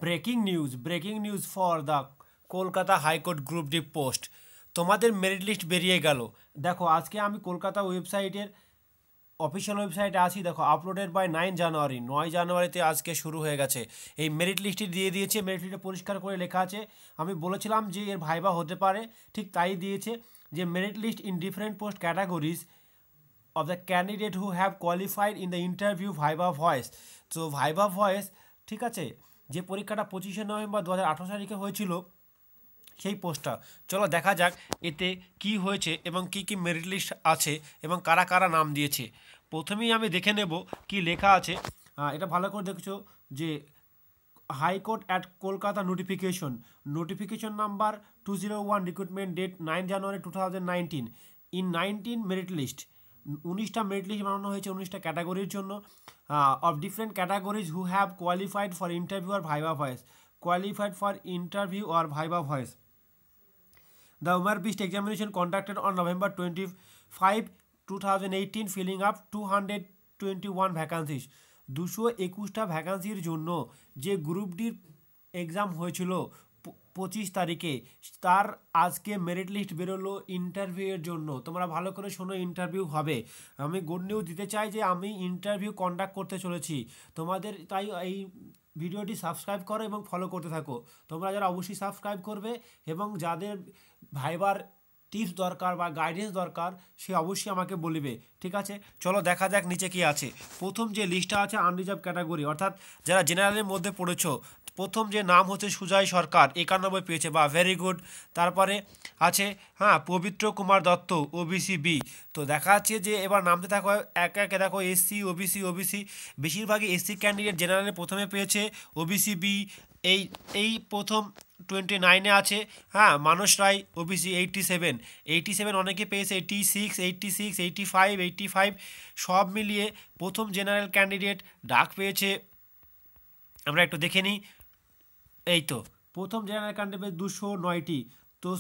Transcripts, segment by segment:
Breaking news for the Kolkata high court group D post. তোমাদের merit list বেরিয়ে গেল। দেখো আজকে আমি কলকাতা ওয়েবসাইটের অফিসিয়াল ওয়েবসাইটে আছি। দেখো আপলোডেড বাই 9 জানুয়ারি, 9 জানুয়ারিতে আজকে শুরু হয়ে গেছে। এই মেরিট লিস্টটি দিয়ে দিয়েছে। মেরিট লিস্টে পরিষ্কার করে লেখা আছে, আমি বলেছিলাম যে এর ভাইবা হতে পারে, ঠিক তাই দিয়েছে যে merit list in different post categories of the candidate who have qualified in the interview viva voice। তো ভাইবা ভয়েস, ঠিক আছে, যে পরীক্ষাটা 25শে নভেম্বর 2018 তারিখে হয়েছিল, সেই পোস্টটা চলো দেখা যাক এতে কি হয়েছে এবং কি কি মেরিট লিস্ট আছে এবং কারা কারা নাম দিয়েছে। প্রথমেই আমি দেখে নেব কি লেখা আছে। এটা ভালো করে দেখছো যে high court at Kolkata notification number 201, recruitment date 9 January 2019, in 19 merit list. 19টা মেরিট লিস্ট বানানো হয়েছে 19টা ক্যাটাগরির জন্য, of different categories who have qualified for interview আর viva voce. The Umar Beast examination conducted on November 25, 2018, filling up 221 vacancies. 221টা ভ্যাকান্সির জন্য যে group ডির এক্সাম হয়েছিল 25 তারিখে, তার আজকে মেরিট লিস্ট বেরোলো ইন্টারভিউয়ের জন্য। তোমরা ভালো করে শোনো, ইন্টারভিউ হবে। আমি গুড নিউজ দিতে চাই যে আমি ইন্টারভিউ কন্ডাক্ট করতে চলেছি তোমাদের, তাই এই ভিডিওটি সাবস্ক্রাইব করো এবং ফলো করতে থাকো। তোমরা যারা অবশ্যই সাবস্ক্রাইব করবে এবং যাদের ভাইবার টিপস দরকার বা গাইডেন্স দরকার সে অবশ্যই আমাকে বলবে, ঠিক আছে। চলো দেখা যাক নিচে কি আছে। প্রথম যে লিস্টটা আছে আনরিজার্ভ ক্যাটাগরি, অর্থাৎ যারা জেনারেলের মধ্যে পড়েছো, প্রথম যে নাম হচ্ছে সুজয় সরকার, 91 পেয়েছে, বা ভেরি গুড। তারপরে আছে পবিত্র কুমার দত্ত, ওবিসি বি। তো দেখা যাচ্ছে যে এবার নামতে থাকো একে একে। দেখো এসসি, ওবিসি, বেশিরভাগই এসসি ক্যান্ডিডেট জেনারেলে প্রথমে পেয়েছে, ওবিসি বি এই প্রথম 29-এ আছে। মানস রায়, ওবিসি 87, অনেকে পেয়েছে 86, 85, সব মিলিয়ে প্রথম জেনারেল ক্যান্ডিডেট ডাক পেয়েছে। আমরা একটু দেখে নিই। এই তো প্রথম জেনারেল ক্যান্ডিডেট 209টি। তো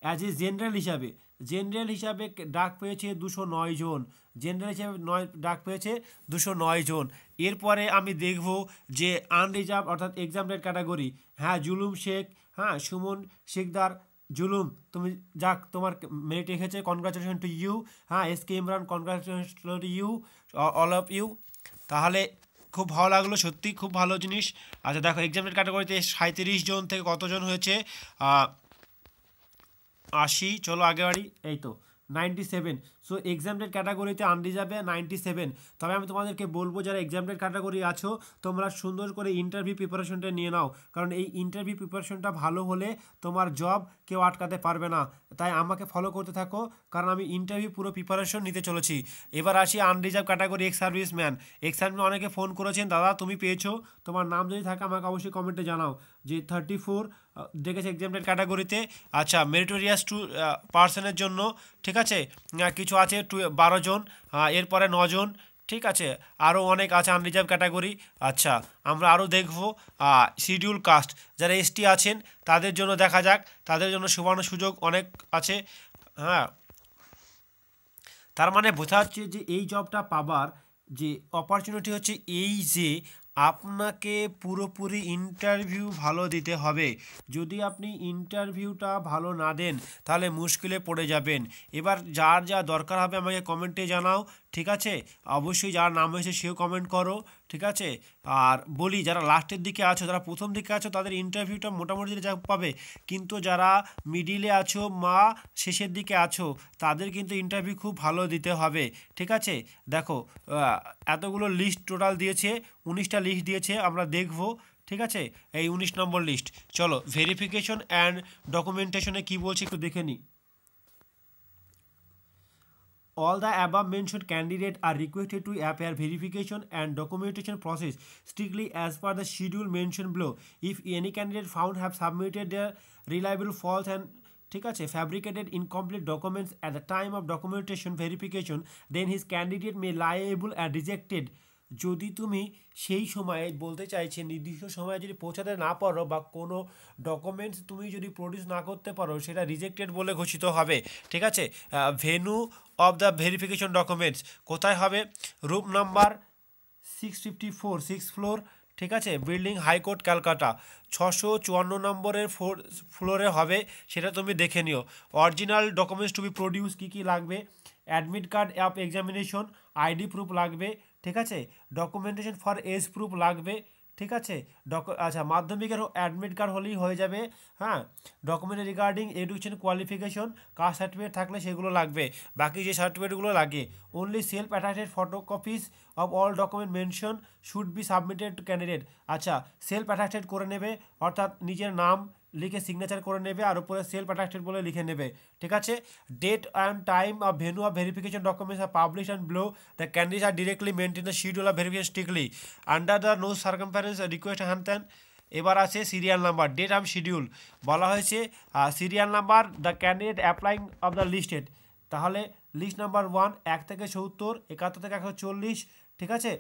অ্যাজ এ জেনারেল হিসাবে ডাক পেয়েছে 209 জন। জেনারেল হিসাবে ডাক পেয়েছে 209 জন। এরপরে আমি দেখব যে আনরিজার্ভ অর্থাৎ এক্সামটেড ক্যাটাগরি। জুলুম শেখ, সুমন শেখদার। জুলুম, তুমি যাক তোমার মেরিট রেখেছে, congratulation to you. S K Imran, congratulation to you, all of you. তাহলে খুব ভালো লাগলো, সত্যি খুব ভালো জিনিস। আচ্ছা দেখো এক্সামের ক্যাটাগরিতে 37 জন থেকে কতজন হয়েছে, 80। চলো আগে বাড়ি। এই তো 97। সো এক্সামটেড ক্যাটাগরিতে আনরিজার্ভে 97। তবে আমি তোমাদেরকে বলবো যারা এক্সামটেড ক্যাটাগরি আছো তোমরা সুন্দর করে ইন্টারভিউ প্রিপারেশনটা নিয়ে নাও, কারণ এই ইন্টারভিউ প্রিপারেশনটা ভালো হলে তোমার জব কেউ আটকাতে পারবে না। তাই আমাকে ফলো করতে থাকো, কারণ আমি ইন্টারভিউ পুরো প্রিপারেশন নিতে চলেছি। এবার আসি আনরিজার্ভ ক্যাটাগরি এক্স সার্ভিসম্যান। অনেকে ফোন করেছেন, দাদা তুমি পেয়েছো, তোমার নাম যদি থাকে আমাকে অবশ্যই কমেন্টে জানাও। যে 34 দেখেছে এক্সামটেড ক্যাটাগরিতে। আচ্ছা মেরিটোরিয়াস টু পার্সনের জন্য, ঠিক আছে, কিছু আছে 12 জন, এরপরে 9 জন, ঠিক আছে, আরও অনেক আছে আনরিজার্ভ ক্যাটাগরি। আচ্ছা আমরা আরও দেখব শিডিউল কাস্ট, যারা এসটি আছেন তাদের জন্য দেখা যাক, তাদের জন্য সুবর্ণ সুযোগ অনেক আছে। তার মানে বোঝা যাচ্ছে যে এই জবটা পাবার যে অপরচুনিটি হচ্ছে এই যে আপনাকে পুরোপুরি ইন্টারভিউ ভালো দিতে হবে। যদি আপনি ইন্টারভিউটা ভালো না দেন তাহলে মুশকিলে পড়ে যাবেন। এবার যার যা দরকার হবে আমাকে কমেন্টে জানাও, ঠিক আছে। অবশ্যই যার নাম হয়েছে সেও কমেন্ট করো, ঠিক আছে। আর বলি যারা লাস্টের দিকে আছো, যারা প্রথম দিকে আছো তাদের ইন্টারভিউটা মোটামুটি যা পাবে, কিন্তু যারা মিডিলে আছো বা শেষের দিকে আছো তাদের কিন্তু ইন্টারভিউ খুব ভালো দিতে হবে, ঠিক আছে। দেখো এতগুলো লিস্ট টোটাল দিয়েছে, 19টা লিস্ট দিয়েছে, আমরা দেখব, ঠিক আছে, এই 19 নম্বর লিস্ট। চলো ভেরিফিকেশন অ্যান্ড ডকুমেন্টেশনে কী বলছে একটু দেখে নিই। All the above mentioned candidates are requested to appear verification and documentation process strictly as per the schedule mentioned below. If any candidate found have submitted their reliable false and ঠিক আছে fabricated incomplete documents at the time of documentation verification, then his candidate may liable and rejected। যদি তুমি সেই সময়ে বলতে চাইছে নির্দিষ্ট সময়ে যদি পৌঁছাতে না পারো বা কোনো ডকুমেন্টস তুমি যদি প্রডিউস না করতে পারো সেটা রিজেক্টেড বলে ঘোষিত হবে, ঠিক আছে। Venue of the verification documents কোথায় হবে? রুম নাম্বার 654, 6th ফ্লোর, ঠিক আছে, বিল্ডিং হাইকোর্ট ক্যালকাটা 654 নম্বরের ফ্লোরে হবে, সেটা তুমি দেখে নিও। Original documents to be produce কী কী লাগবে, admit card of examination, ID proof লাগবে, ঠিক আছে, ডকুমেন্টেশন ফর এজ প্রুফ লাগবে, ঠিক আছে, আচ্ছা মাধ্যমিকের অ্যাডমিট কার্ড হলেই হয়ে যাবে। হ্যাঁ, document regarding education qualification, caste certificate থাকলে সেগুলো লাগবে, বাকি যে সার্টিফিকেটগুলো লাগে। Only self attested photocopies of all document mention should be submitted to candidate. আচ্ছা, সেলফ অ্যাটাস্টেড করে নেবে, অর্থাৎ নিজের নাম লিখে সিগনেচার করে নেবে আর উপরে সেলফ অ্যাটাস্টেড বলে লিখে নেবে, ঠিক আছে। Date and time of venue of verification documents are publish and below the candidates are directly maintain the schedule of verification strictly under the no circumference request হ্যান ত্যান। এবার আছে serial number, date of schedule বলা হয়েছে, serial number the candidate applying of the listed, তাহলে list number 1 1 থেকে 70, 71 থেকে 140, ঠিক আছে।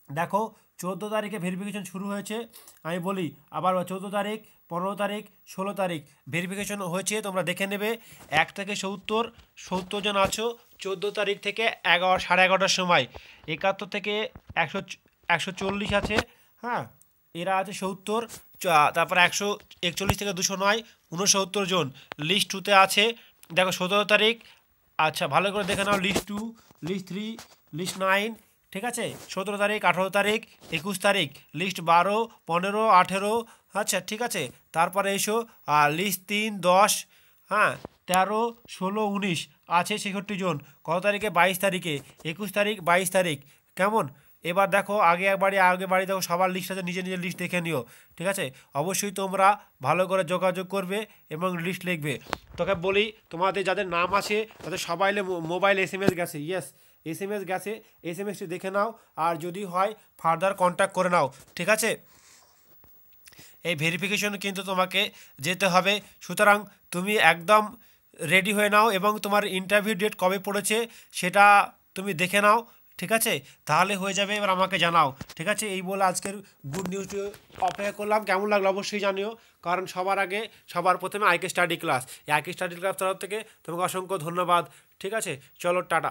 দেখো 14 তারিখে ভেরিফিকেশন শুরু হয়েছে, আমি বলি আবার 14 তারিখ, 15 তারিখ, 16 তারিখ ভেরিফিকেশন হয়েছে, তোমরা দেখে নেবে। 1 থেকে 70 জন আছো 14 তারিখ থেকে 11:30 সময়, 71 থেকে 140 আছে, হ্যাঁ এরা আছে 70, তারপর 141 থেকে 209 69 জন লিস্ট 2তে আছে। দেখো 17 তারিখ, আচ্ছা ভালো করে দেখে নাও, লিস্ট 2, লিস্ট 3, লিস্ট 9, ঠিক আছে, 17 তারিখ, 18 তারিখ, 21 তারিখ, লিস্ট 12, 15, 18, আচ্ছা ঠিক আছে। তারপরে এসো লিস্ট 3, 10, হ্যাঁ 13, 16, 19 আছে 66 জন, কত তারিখে, 22 তারিখে, 21 তারিখ, 22 তারিখ, কেমন। এবার দেখো আগে বাড়ি দেখো সবার লিস্ট আছে, নিজের লিস্ট দেখে নিও, ঠিক আছে। অবশ্যই তোমরা ভালো করে যোগাযোগ করবে এবং লিস্ট লিখবে। তোকে বলি, তোমাদের যাদের নাম আছে তাদের সবাই মোবাইল SMS গেছে, ইয়েস SMS গেছে, SMSটি দেখে নাও, আর যদি হয় ফার্দার কন্ট্যাক্ট করে নাও, ঠিক আছে। এই ভেরিফিকেশন কিন্তু তোমাকে যেতে হবে, সুতরাং তুমি একদম রেডি হয়ে নাও এবং তোমার ইন্টারভিউ ডেট কবে পড়েছে সেটা তুমি দেখে নাও, ঠিক আছে, তাহলে হয়ে যাবে। এবার আমাকে জানাও, ঠিক আছে। এই বলে আজকের গুড নিউজটি অপেক্ষা করলাম, কেমন লাগলো অবশ্যই জানিও, কারণ সবার প্রথমে আইকে স্টাডি ক্লাস, এই আইকে স্টাডি ক্লাস তরফ থেকে তোমাকে অসংখ্য ধন্যবাদ, ঠিক আছে। চলো টাটা।